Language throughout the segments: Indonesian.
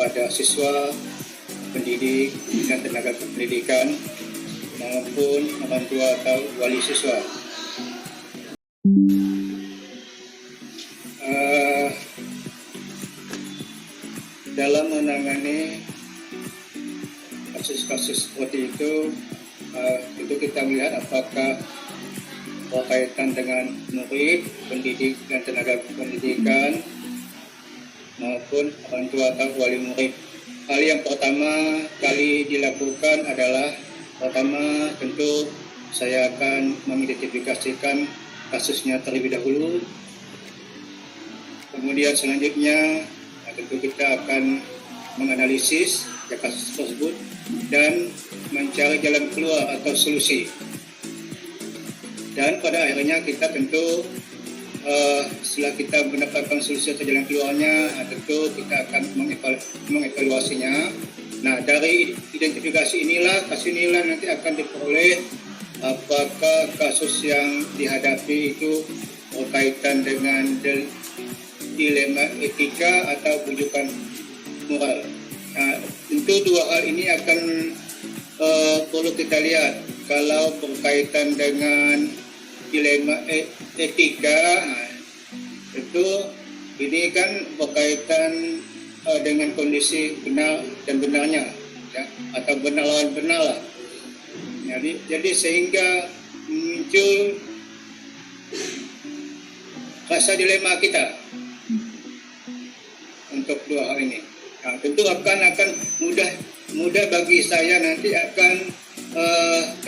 kepada siswa, pendidik, dan tenaga pendidikan maupun orang tua atau wali siswa. Dalam menangani kasus-kasus seperti itu kita melihat apakah berkaitan dengan murid, pendidik, dan tenaga pendidikan maupun orang tua atau wali murid. Hal yang pertama kali dilakukan adalah tentu saya akan mengidentifikasikan kasusnya terlebih dahulu. Kemudian selanjutnya tentu kita akan menganalisis kasus tersebut dan mencari jalan keluar atau solusi. Dan pada akhirnya kita tentu setelah kita mendapatkan solusi atau jalan keluarnya, tentu kita akan mengevaluasinya. Nah, dari identifikasi kasus inilah nanti akan diperoleh apakah kasus yang dihadapi itu berkaitan dengan dilema etika atau rujukan moral. Nah, tentu dua hal ini akan perlu kita lihat. Kalau berkaitan dengan dilema etika, tentu ini kan berkaitan dengan kondisi benar dan benarnya, ya, atau benar lawan benar lah. Jadi sehingga muncul rasa dilema kita untuk dua hal ini. Nah, tentu akan mudah bagi saya nanti akan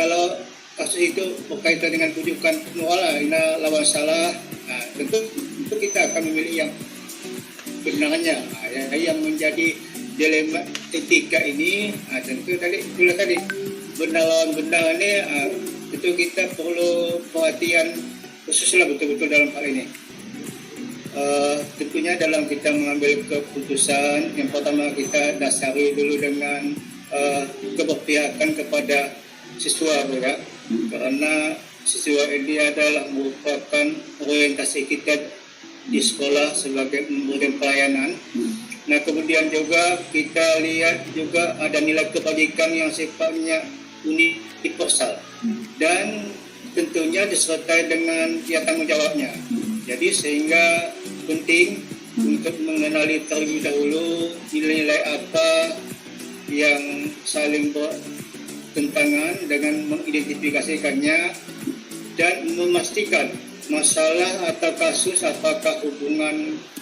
kalau kasus itu berkaitan dengan rujukan moral, lawan salah, nah, tentu kita akan memilih yang benarnya. Nah, yang menjadi dilema etika ini, tentu itulah tadi benar lawan benar ini, tentu kita perlu perhatian khususlah betul-betul dalam hal ini. Tentunya dalam kita mengambil keputusan, yang pertama kita dasari dulu dengan keberpihakan kepada siswa, ya, karena siswa ini adalah merupakan orientasi kita di sekolah sebagai memberikan pelayanan. Nah, kemudian juga kita lihat juga ada nilai kebajikan yang sifatnya universal dan tentunya disertai dengan tanggung jawabnya. Jadi sehingga penting untuk mengenali terlebih dahulu nilai-nilai apa yang saling bertentangan dengan mengidentifikasikannya dan memastikan masalah atau kasus apakah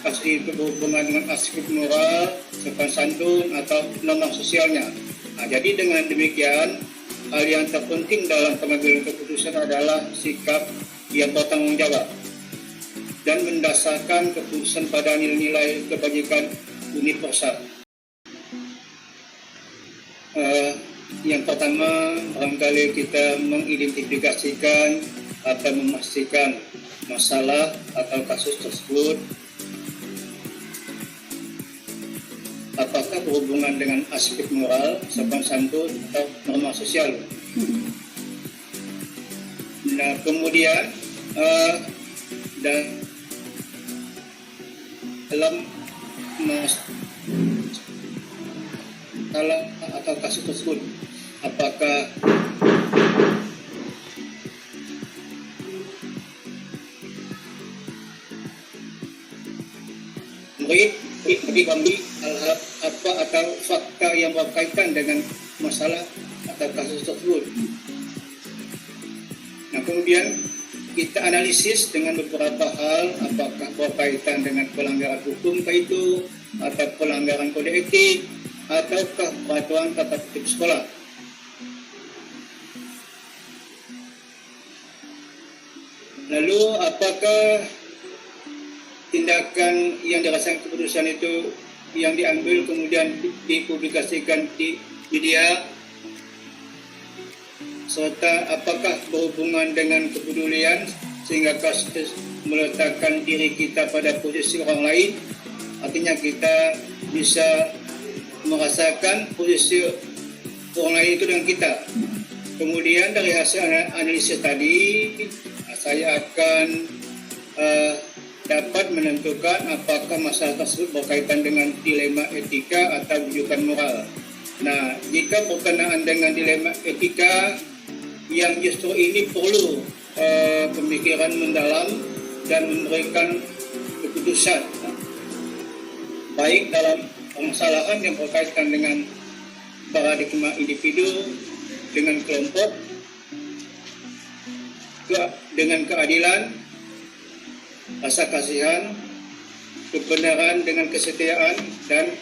kasus itu berhubungan dengan aspek moral, sopan santun atau norma sosialnya. Nah, jadi dengan demikian hal yang terpenting dalam pengambilan keputusan adalah sikap yang bertanggung jawab dan mendasarkan keputusan pada nilai-nilai kebajikan universal. Yang pertama, barangkali kita mengidentifikasikan atau memastikan masalah atau kasus tersebut apakah berhubungan dengan aspek moral, sopan santun atau norma sosial. Nah, kemudian dalam masalah atau kasus tersebut apakah murid dikami apa atau fakta yang berkaitan dengan masalah atau kasus tersebut. Nah, kemudian kita analisis dengan beberapa hal, apakah berkaitan dengan pelanggaran hukum itu atau pelanggaran kode etik ataukah peraturan tata tertib sekolah. Lalu apakah tindakan yang dirasakan keputusan itu yang diambil kemudian dipublikasikan di media, serta apakah berhubungan dengan kepedulian sehingga kasus meletakkan diri kita pada posisi orang lain, artinya kita bisa merasakan posisi orang lain itu dengan kita. Kemudian dari hasil analisis tadi, saya akan dapat menentukan apakah masalah tersebut berkaitan dengan dilema etika atau rujukan moral. Nah, jika berkenaan dengan dilema etika, yang justru ini perlu pemikiran mendalam dan memberikan keputusan, baik dalam permasalahan yang berkaitan dengan paradigma individu, dengan kelompok, dengan keadilan, rasa kasihan, kebenaran dengan kesetiaan, dan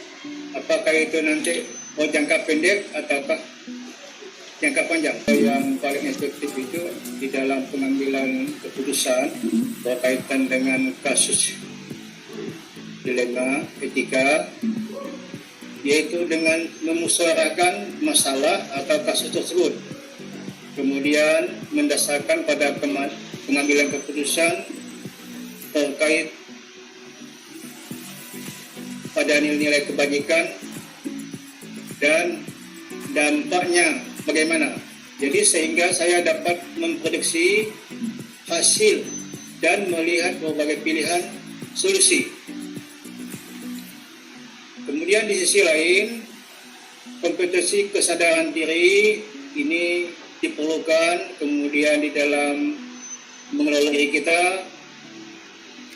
apakah itu nanti jangka pendek ataukah jangka panjang. Yang paling efektif itu di dalam pengambilan keputusan berkaitan dengan kasus dilema etika, yaitu dengan memusyawarahkan masalah atau kasus tersebut, kemudian mendasarkan pada pengambilan keputusan terkait pada nilai-nilai kebajikan dan dampaknya bagaimana. Jadi sehingga saya dapat memprediksi hasil dan melihat berbagai pilihan solusi. Kemudian di sisi lain, kompetensi kesadaran diri ini diperlukan kemudian di dalam mengelola diri kita,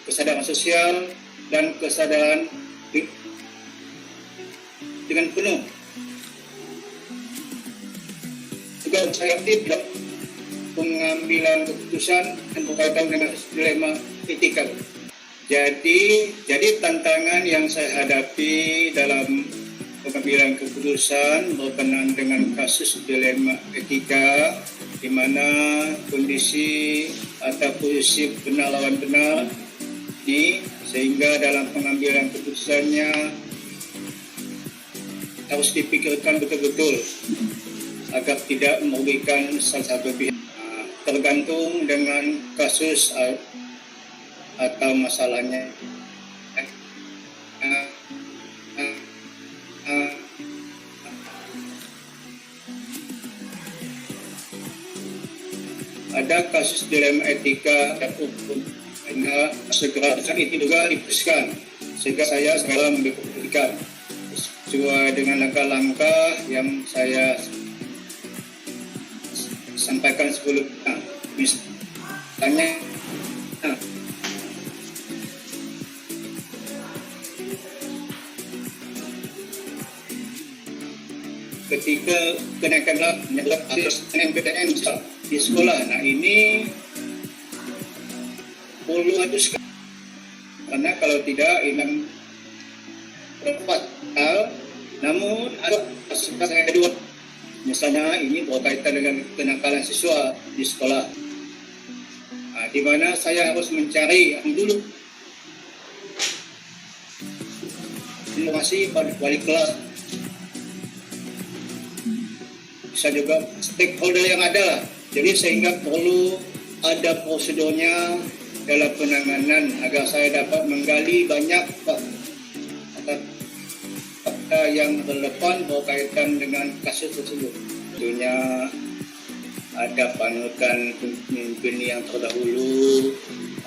kesadaran sosial dan kesadaran dengan penuh. Juga saya tidak pengambilan keputusan yang berkaitan dengan dilema etika. Jadi tantangan yang saya hadapi dalam pengambilan keputusan berkenaan dengan kasus dilema etika, di mana kondisi atau posisi benar lawan benar ini, sehingga dalam pengambilan keputusannya harus dipikirkan betul-betul agar tidak merugikan salah satu pihak. Tergantung dengan kasus atau masalahnya. Ada kasus dilema etika dan hukum, sehingga segera itu juga diputuskan, sehingga saya segera mengambil keputusan sesuai dengan langkah-langkah yang saya sampaikan sebelumnya. Misalnya, ketika kenaikan MPTN di sekolah, nah ini perlu hadus, karena kalau tidak ini dapat hal, namun ada kasus yang kedua, misalnya ini berkaitan dengan kenakalan siswa di sekolah, di mana saya harus mencari yang dulu informasi pada wali kelas, bisa juga stakeholder yang ada lah. Jadi sehingga perlu ada prosedurnya dalam penanganan agar saya dapat menggali banyak fakta yang relevan berkaitan dengan kasus tersebut. Tentunya ada panutan pemimpin yang terdahulu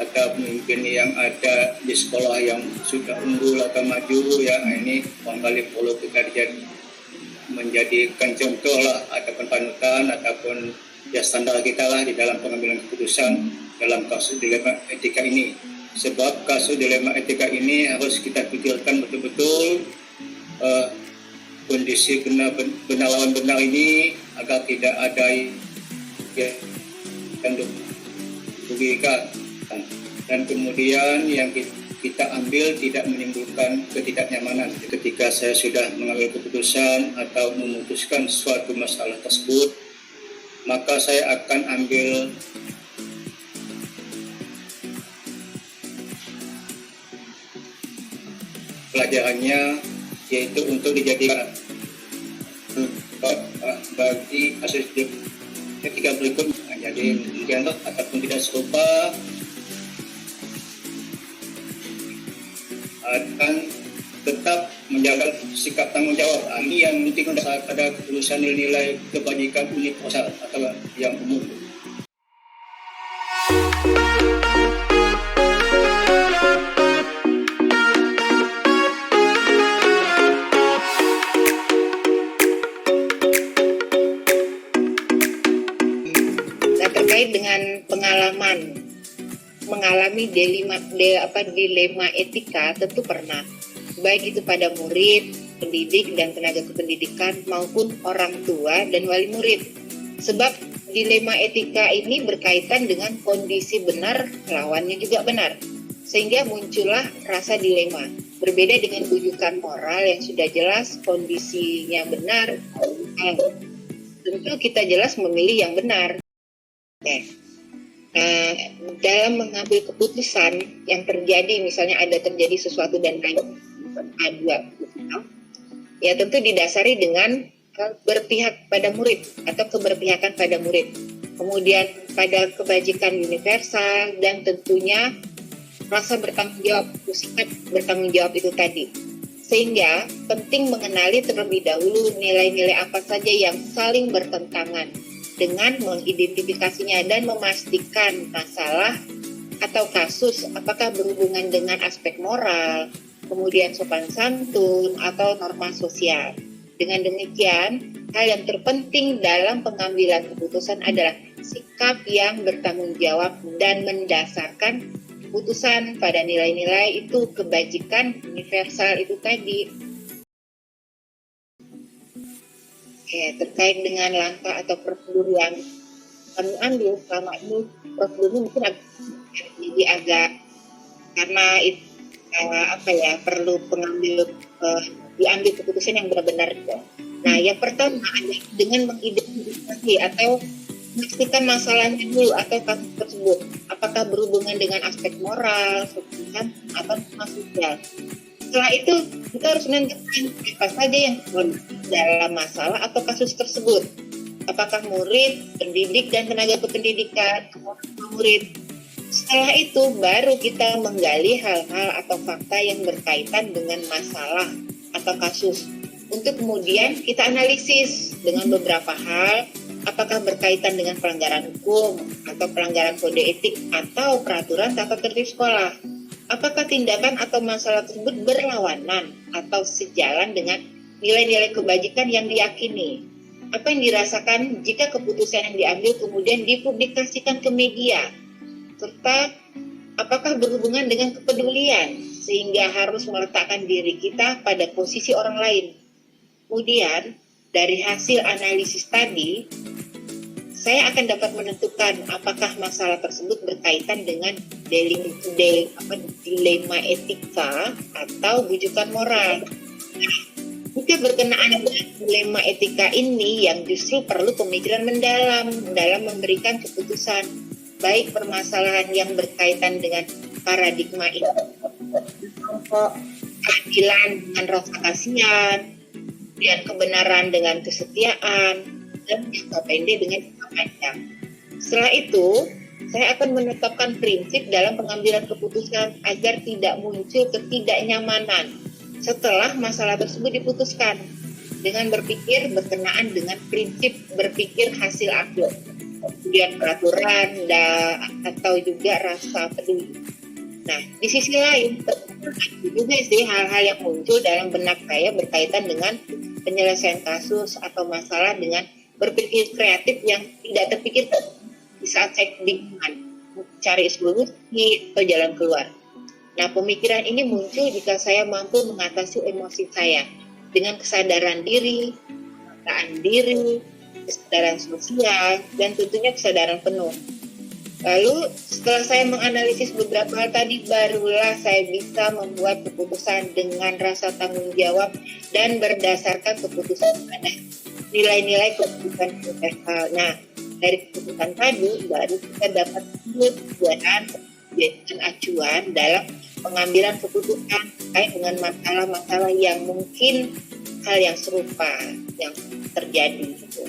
atau pemimpin yang ada di sekolah yang sudah unggul atau maju, ya ini kembali perlu kita menjadikan contoh lah, ataupun panutan ataupun ya standar kita lah di dalam pengambilan keputusan dalam kasus dilema etika ini. Sebab kasus dilema etika ini harus kita pikirkan betul-betul kondisi benar lawan benar ini agar tidak ada yang merugikan, dan kemudian yang kita ambil tidak menimbulkan ketidaknyamanan. Ketika saya sudah mengambil keputusan atau memutuskan suatu masalah tersebut, maka saya akan ambil pelajarannya, yaitu untuk dijadikan bagi kasus ketika berikutnya. Jadi mungkin ataupun tidak serupa akan tetap menjaga sikap tanggung jawab. Ini yang penting pada keputusan nilai kebajikan universal atau yang umum. mengalami dilema etika? Tentu pernah, baik itu pada murid, pendidik dan tenaga kependidikan maupun orang tua dan wali murid. Sebab dilema etika ini berkaitan dengan kondisi benar, lawannya juga benar. Sehingga muncullah rasa dilema. Berbeda dengan rujukan moral yang sudah jelas kondisinya benar, tentu kita jelas memilih yang benar. Dalam mengambil keputusan yang terjadi, misalnya terjadi sesuatu dan A2, ya tentu didasari dengan berpihak pada murid atau keberpihakan pada murid, kemudian pada kebajikan universal, dan tentunya rasa bertanggung jawab, sikap bertanggung jawab itu tadi. Sehingga penting mengenali terlebih dahulu nilai-nilai apa saja yang saling bertentangan dengan mengidentifikasinya dan memastikan masalah atau kasus apakah berhubungan dengan aspek moral, kemudian sopan santun, atau norma sosial. Dengan demikian, hal yang terpenting dalam pengambilan keputusan adalah sikap yang bertanggung jawab dan mendasarkan keputusan pada nilai-nilai itu kebajikan universal itu tadi. Terkait dengan langkah atau prosedur yang kami ambil selama ini, prosedurnya mungkin agak karena itu perlu diambil keputusan yang benar-benar. Nah, yang pertama adalah dengan mengidentifikasi atau memastikan masalahnya dulu atau kasus tersebut apakah berhubungan dengan aspek moral, sosial, atau sosial. Setelah itu kita harus menentukan apa saja yang dalam masalah atau kasus tersebut. Apakah murid, pendidik, dan tenaga kependidikan, murid. Setelah itu baru kita menggali hal-hal atau fakta yang berkaitan dengan masalah atau kasus. Untuk kemudian kita analisis dengan beberapa hal, apakah berkaitan dengan pelanggaran hukum atau pelanggaran kode etik atau peraturan tata tertib sekolah. Apakah tindakan atau masalah tersebut berlawanan atau sejalan dengan nilai-nilai kebajikan yang diyakini. Apa yang dirasakan jika keputusan yang diambil kemudian dipublikasikan ke media, serta apakah berhubungan dengan kepedulian sehingga harus meletakkan diri kita pada posisi orang lain. Kemudian dari hasil analisis tadi, saya akan dapat menentukan apakah masalah tersebut berkaitan dengan dilema etika atau bujukan moral. Jika berkenaan dengan dilema etika ini yang justru perlu pemikiran mendalam dalam memberikan keputusan, baik permasalahan yang berkaitan dengan paradigma ini, keadilan dengan rasa kasihan, kemudian kebenaran dengan kesetiaan, dan jangka pendek dengan jangka panjang. Setelah itu, saya akan menetapkan prinsip dalam pengambilan keputusan agar tidak muncul ketidaknyamanan setelah masalah tersebut diputuskan, dengan berpikir berkenaan dengan prinsip berpikir hasil akhir, kemudian peraturan atau juga rasa peduli. Nah, di sisi lain, juga sih hal-hal yang muncul dalam benak saya berkaitan dengan penyelesaian kasus atau masalah dengan berpikir kreatif yang tidak terpikir di saat saya kebingungan cari solusi atau jalan keluar. Nah, pemikiran ini muncul jika saya mampu mengatasi emosi saya dengan kesadaran diri, pengenalan diri, kesadaran sosial, dan tentunya kesadaran penuh. Lalu setelah saya menganalisis beberapa hal tadi, barulah saya bisa membuat keputusan dengan rasa tanggung jawab dan berdasarkan keputusan pada nilai-nilai keputusan universal. Nah, dari keputusan tadi baru kita dapat tujuan dan acuan dalam pengambilan keputusan terkait dengan masalah-masalah yang mungkin hal yang serupa yang terjadi gitu.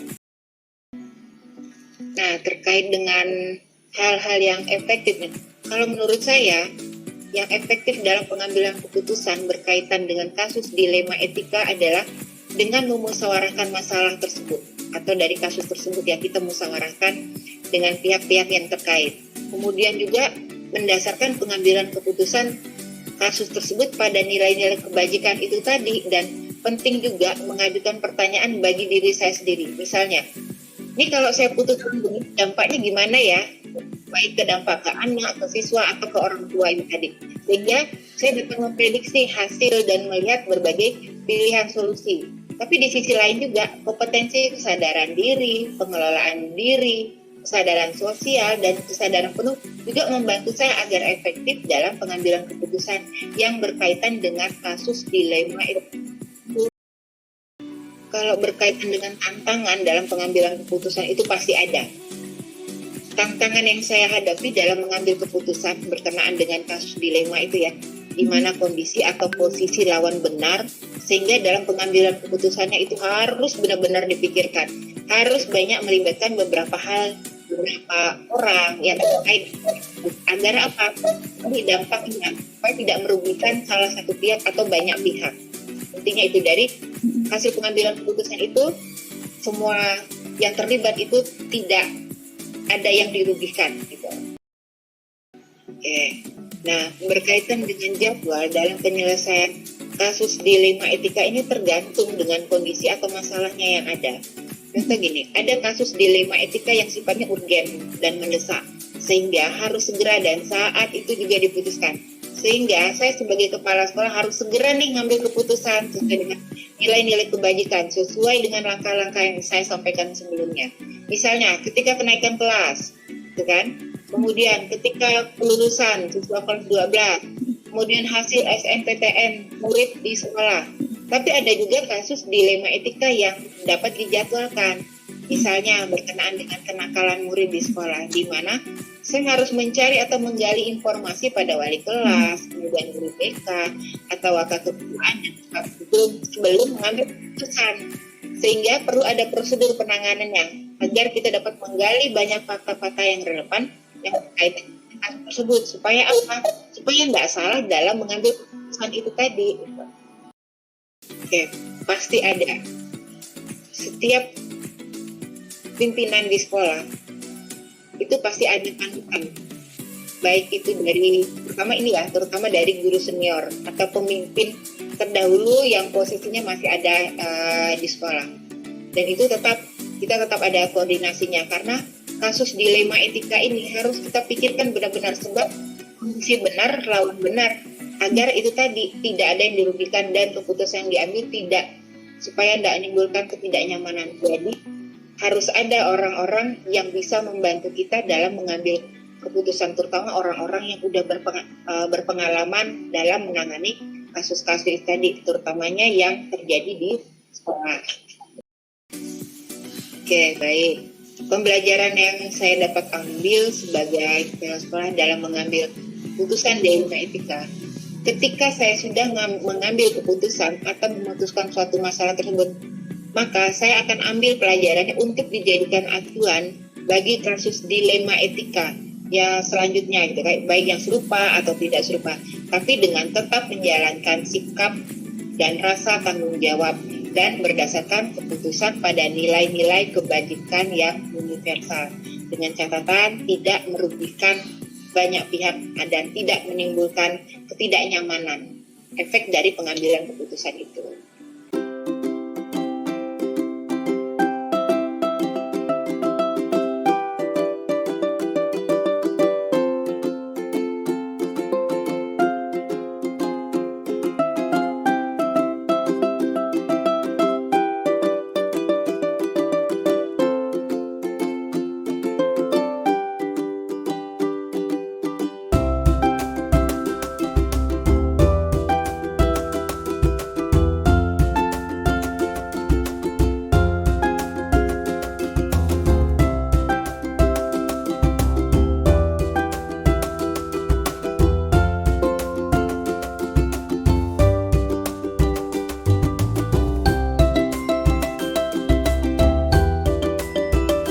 Nah, terkait dengan hal-hal yang efektif, kalau menurut saya yang efektif dalam pengambilan keputusan berkaitan dengan kasus dilema etika adalah dengan memusyawarahkan masalah tersebut atau dari kasus tersebut ya kita musyawarahkan dengan pihak-pihak yang terkait. Kemudian juga mendasarkan pengambilan keputusan kasus tersebut pada nilai-nilai kebajikan itu tadi, dan penting juga mengajukan pertanyaan bagi diri saya sendiri. Misalnya, ini kalau saya putuskan begini, dampaknya gimana ya? baik ke dampak ke anak, ke siswa, atau ke orang tua ini tadi. Sehingga saya dapat memprediksi hasil dan melihat berbagai pilihan solusi. Tapi di sisi lain juga kompetensi kesadaran diri, pengelolaan diri, kesadaran sosial, dan kesadaran penuh juga membantu saya agar efektif dalam pengambilan keputusan yang berkaitan dengan kasus dilema itu. Kalau berkaitan dengan tantangan dalam pengambilan keputusan itu pasti ada. Tantangan yang saya hadapi dalam mengambil keputusan berkenaan dengan kasus dilema itu ya, di mana kondisi atau posisi lawan benar, sehingga dalam pengambilan keputusannya itu harus benar-benar dipikirkan, harus banyak melibatkan beberapa hal, beberapa orang yang terkait, agar apa? Jadi dampaknya supaya tidak merugikan salah satu pihak atau banyak pihak. Intinya itu dari hasil pengambilan keputusan itu, semua yang terlibat itu tidak ada yang dirugikan gitu. Oke. Nah, berkaitan dengan jadwal dalam penyelesaian kasus dilema etika ini tergantung dengan kondisi atau masalahnya yang ada. Contoh gini, ada kasus dilema etika yang sifatnya urgen dan mendesak, sehingga harus segera dan saat itu juga diputuskan. Sehingga saya sebagai kepala sekolah harus segera nih ngambil keputusan sesuai dengan nilai-nilai kebajikan, sesuai dengan langkah-langkah yang saya sampaikan sebelumnya. Misalnya, ketika kenaikan kelas, gitu kan? Kemudian ketika kelulusan siswa kelas 12, kemudian hasil SNPTN murid di sekolah. Tapi ada juga kasus dilema etika yang dapat dijadwalkan. Misalnya berkenaan dengan kenakalan murid di sekolah, di mana saya harus mencari atau menggali informasi pada wali kelas, kemudian guru BK, atau wakil-ketuaan sebelum mengambil keputusan. Sehingga perlu ada prosedur penanganannya agar kita dapat menggali banyak fakta-fakta yang relevan yang terkait dengan kasus tersebut, supaya apa? Supaya nggak salah dalam mengambil keputusan itu tadi. Oke, pasti ada. Setiap pimpinan di sekolah itu pasti ada panutan, baik itu dari terutama dari guru senior atau pemimpin terdahulu yang posisinya masih ada di sekolah. Dan itu kita tetap ada koordinasinya, karena kasus dilema etika ini harus kita pikirkan benar-benar sebab kondisi benar lawan benar, agar itu tadi tidak ada yang dirugikan dan keputusan yang diambil supaya tidak menimbulkan ketidaknyamanan. Jadi harus ada orang-orang yang bisa membantu kita dalam mengambil keputusan, terutama orang-orang yang sudah berpengalaman dalam menangani kasus-kasus tadi, terutamanya yang terjadi di sekolah. Oke, baik. Pembelajaran yang saya dapat ambil sebagai kepala sekolah dalam mengambil keputusan dilema etika. Ketika saya sudah mengambil keputusan atau memutuskan suatu masalah tersebut, maka saya akan ambil pelajarannya untuk dijadikan acuan bagi kasus dilema etika ya selanjutnya gitu, baik yang serupa atau tidak serupa, tapi dengan tetap menjalankan sikap dan rasa tanggung jawab dan berdasarkan keputusan pada nilai-nilai kebajikan yang universal, dengan catatan tidak merugikan banyak pihak dan tidak menimbulkan ketidaknyamanan efek dari pengambilan keputusan itu.